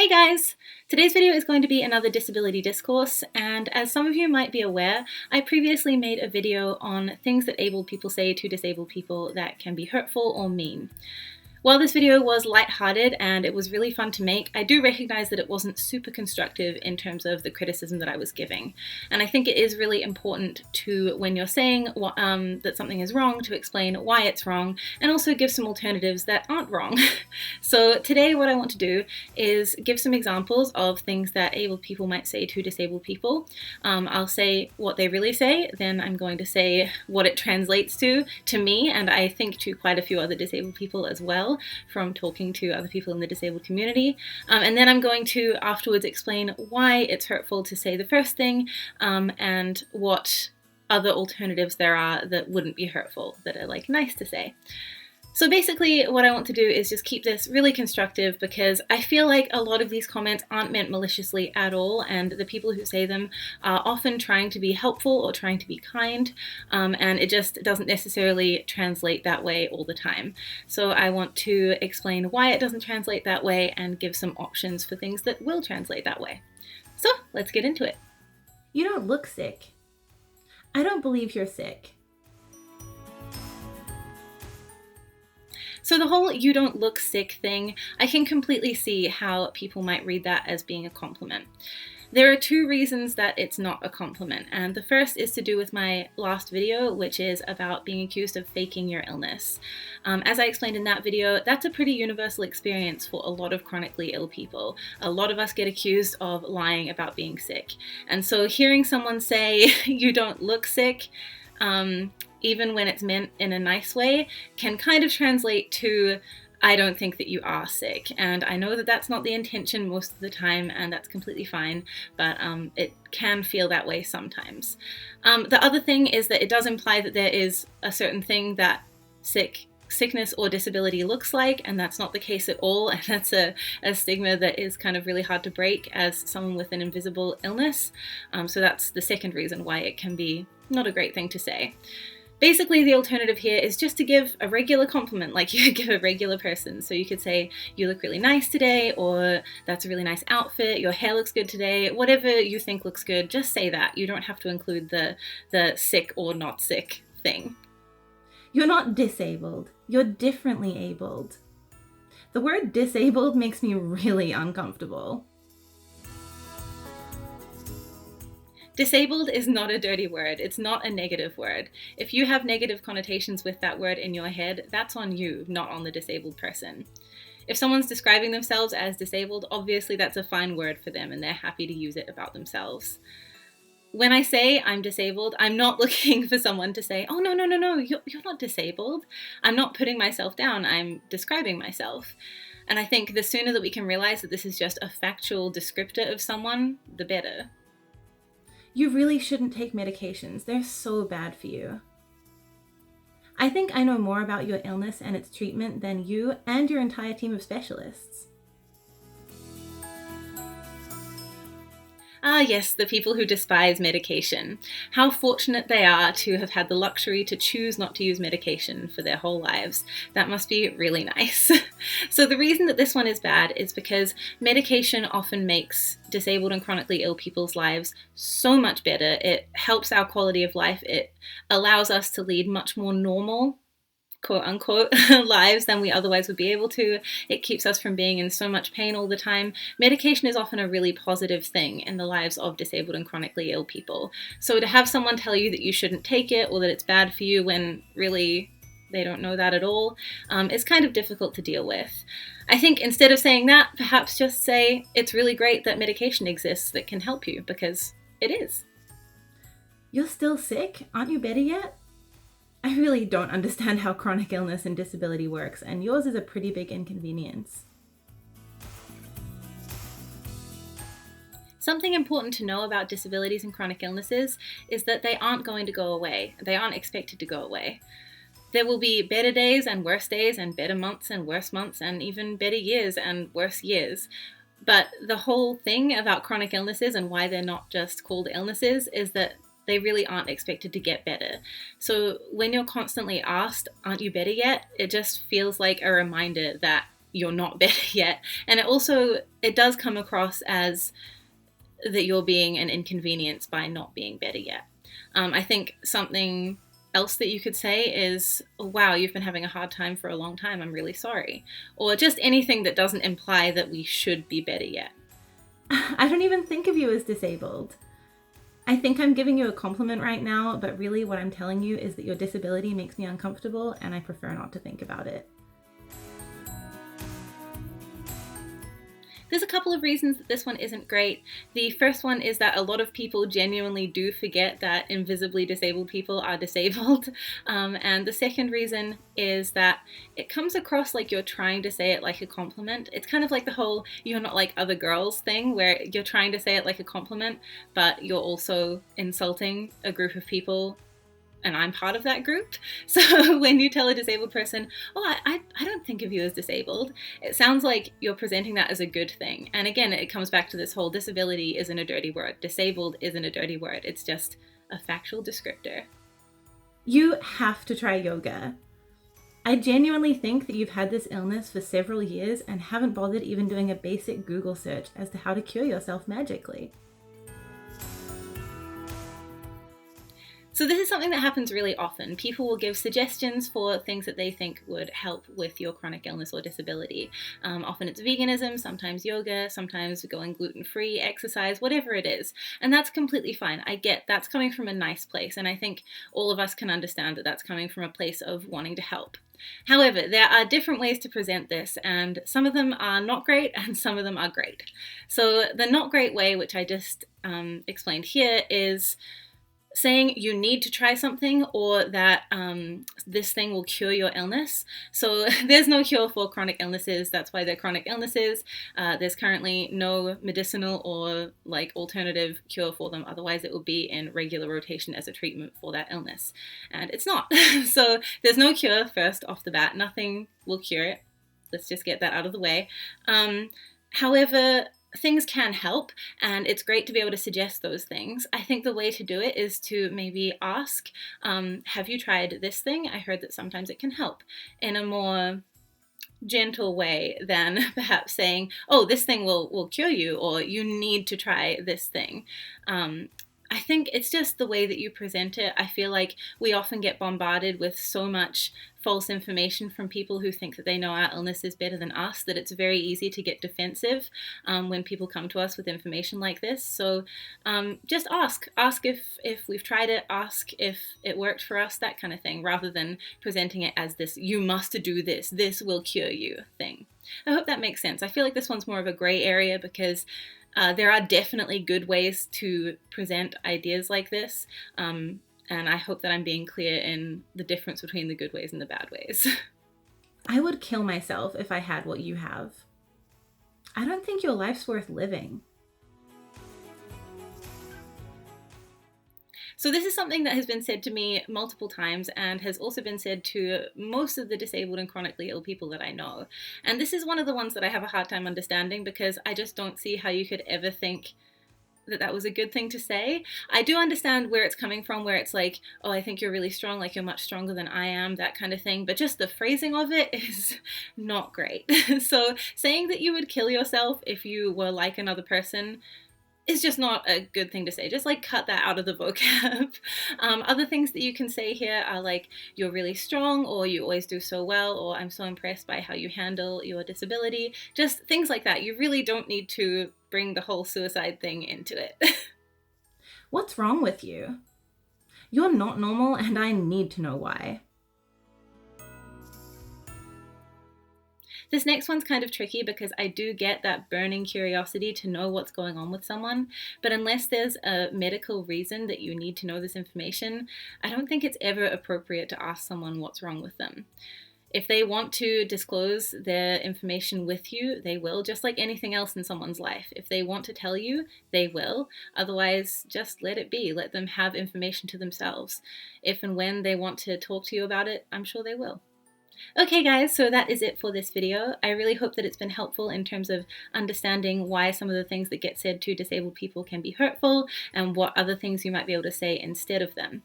Hey guys! Today's video is going to be another disability discourse, and as some of you might be aware, I previously made a video on things that able people say to disabled people that can be hurtful or mean. While this video was lighthearted and it was really fun to make, I do recognize that it wasn't super constructive in terms of the criticism that I was giving. And I think it is really important to, when you're saying that something is wrong, to explain why it's wrong, and also give some alternatives that aren't wrong. So today what I want to do is give some examples of things that able people might say to disabled people. I'll say what they really say, then I'm going to say what it translates to me, and I think to quite a few other disabled people as well, from talking to other people in the disabled community. And then I'm going to afterwards explain why it's hurtful to say the first thing, and what other alternatives there are that wouldn't be hurtful, that are like nice to say. So basically what I want to do is just keep this really constructive, because I feel like a lot of these comments aren't meant maliciously at all, and the people who say them are often trying to be helpful or trying to be kind, and it just doesn't necessarily translate that way all the time. So I want to explain why it doesn't translate that way and give some options for things that will translate that way. So let's get into it. You don't look sick. I don't believe you're sick. So the whole "you don't look sick" thing, I can completely see how people might read that as being a compliment. There are two reasons that it's not a compliment, and the first is to do with my last video, which is about being accused of faking your illness. As I explained in that video, that's a pretty universal experience for a lot of chronically ill people. A lot of us get accused of lying about being sick. And so hearing someone say, "you don't look sick," even when it's meant in a nice way, can kind of translate to, "I don't think that you are sick." And I know that that's not the intention most of the time, and that's completely fine, but it can feel that way sometimes. The other thing is that it does imply that there is a certain thing that sickness or disability looks like, and that's not the case at all, and that's a stigma that is kind of really hard to break as someone with an invisible illness. So that's the second reason why it can be not a great thing to say. Basically, the alternative here is just to give a regular compliment like you would give a regular person. So you could say, "you look really nice today," or "that's a really nice outfit," "your hair looks good today," whatever you think looks good, just say that. You don't have to include the sick or not sick thing. You're not disabled. You're differently abled. The word disabled makes me really uncomfortable. Disabled is not a dirty word. It's not a negative word. If you have negative connotations with that word in your head, that's on you, not on the disabled person. If someone's describing themselves as disabled, obviously that's a fine word for them and they're happy to use it about themselves. When I say I'm disabled, I'm not looking for someone to say, "oh, no, you're not disabled." I'm not putting myself down, I'm describing myself. And I think the sooner that we can realize that this is just a factual descriptor of someone, the better. You really shouldn't take medications. They're so bad for you. I think I know more about your illness and its treatment than you and your entire team of specialists. Ah yes, the people who despise medication. How fortunate they are to have had the luxury to choose not to use medication for their whole lives. That must be really nice. So the reason that this one is bad is because medication often makes disabled and chronically ill people's lives so much better. It helps our quality of life. It allows us to lead much more normal, quote-unquote, lives than we otherwise would be able to. It keeps us from being in so much pain all the time. Medication is often a really positive thing in the lives of disabled and chronically ill people. So to have someone tell you that you shouldn't take it or that it's bad for you when really they don't know that at all, is kind of difficult to deal with. I think instead of saying that, perhaps just say it's really great that medication exists that can help you, because it is. You're still sick? Aren't you better yet? I really don't understand how chronic illness and disability works, and yours is a pretty big inconvenience. Something important to know about disabilities and chronic illnesses is that they aren't going to go away. They aren't expected to go away. There will be better days and worse days, and better months and worse months, and even better years and worse years. But the whole thing about chronic illnesses and why they're not just called illnesses is that they really aren't expected to get better. So when you're constantly asked, "aren't you better yet?" it just feels like a reminder that you're not better yet. And it does come across as that you're being an inconvenience by not being better yet. I think something else that you could say is, oh, wow, you've been having a hard time for a long time, I'm really sorry. Or just anything that doesn't imply that we should be better yet. I don't even think of you as disabled. I think I'm giving you a compliment right now, but really what I'm telling you is that your disability makes me uncomfortable and I prefer not to think about it. There's a couple of reasons that this one isn't great. The first one is that a lot of people genuinely do forget that invisibly disabled people are disabled. And the second reason is that it comes across like you're trying to say it like a compliment. It's kind of like the whole "you're not like other girls" thing, where you're trying to say it like a compliment, but you're also insulting a group of people, and I'm part of that group. So when you tell a disabled person, oh, I don't think of you as disabled, it sounds like you're presenting that as a good thing. And again, it comes back to this whole disability isn't a dirty word. Disabled isn't a dirty word. It's just a factual descriptor. You have to try yoga. I genuinely think that you've had this illness for several years and haven't bothered even doing a basic Google search as to how to cure yourself magically. So this is something that happens really often. People will give suggestions for things that they think would help with your chronic illness or disability. Often it's veganism, sometimes yoga, sometimes going gluten-free, exercise, whatever it is. And that's completely fine. I get that's coming from a nice place, and I think all of us can understand that that's coming from a place of wanting to help. However, there are different ways to present this, and some of them are not great and some of them are great. So the not great way, which I just explained here, is saying you need to try something, or that this thing will cure your illness. So there's no cure for chronic illnesses. That's why they're chronic illnesses. There's currently no medicinal or alternative cure for them. Otherwise it would be in regular rotation as a treatment for that illness. And it's not. So there's no cure first off the bat. Nothing will cure it. Let's just get that out of the way. However, things can help, and it's great to be able to suggest those things. I think the way to do it is to maybe ask, have you tried this thing? I heard that sometimes it can help, in a more gentle way than perhaps saying, oh, this thing will cure you, or you need to try this thing. I think it's just the way that you present it. I feel like we often get bombarded with so much false information from people who think that they know our illness is better than us, that it's very easy to get defensive when people come to us with information like this. So just ask if we've tried it, ask if it worked for us, that kind of thing, rather than presenting it as this "you must do this will cure you" thing. I hope that makes sense. I feel like this one's more of a gray area because there are definitely good ways to present ideas like this, and I hope that I'm being clear in the difference between the good ways and the bad ways. I would kill myself if I had what you have. I don't think your life's worth living. So this is something that has been said to me multiple times and has also been said to most of the disabled and chronically ill people that I know. And this is one of the ones that I have a hard time understanding, because I just don't see how you could ever think that that was a good thing to say. I do understand where it's coming from, where it's like, oh, I think you're really strong, like you're much stronger than I am, that kind of thing. But just the phrasing of it is not great. So saying that you would kill yourself if you were like another person is just not a good thing to say. Just cut that out of the vocab. Other things that you can say here are like, you're really strong, or you always do so well, or I'm so impressed by how you handle your disability. Just things like that. You really don't need to bring the whole suicide thing into it. What's wrong with you? You're not normal, and I need to know why. This next one's kind of tricky because I do get that burning curiosity to know what's going on with someone, but unless there's a medical reason that you need to know this information, I don't think it's ever appropriate to ask someone what's wrong with them. If they want to disclose their information with you, they will, just like anything else in someone's life. If they want to tell you, they will. Otherwise, just let it be. Let them have information to themselves. If and when they want to talk to you about it, I'm sure they will. Okay guys, so that is it for this video. I really hope that it's been helpful in terms of understanding why some of the things that get said to disabled people can be hurtful and what other things you might be able to say instead of them.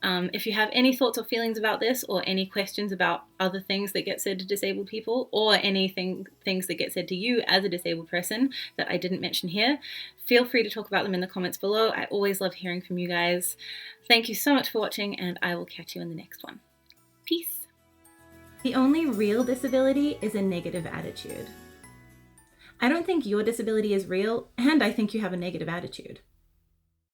If you have any thoughts or feelings about this, or any questions about other things that get said to disabled people, or things that get said to you as a disabled person that I didn't mention here, feel free to talk about them in the comments below. I always love hearing from you guys. Thank you so much for watching, and I will catch you in the next one. Peace. The only real disability is a negative attitude. I don't think your disability is real, and I think you have a negative attitude.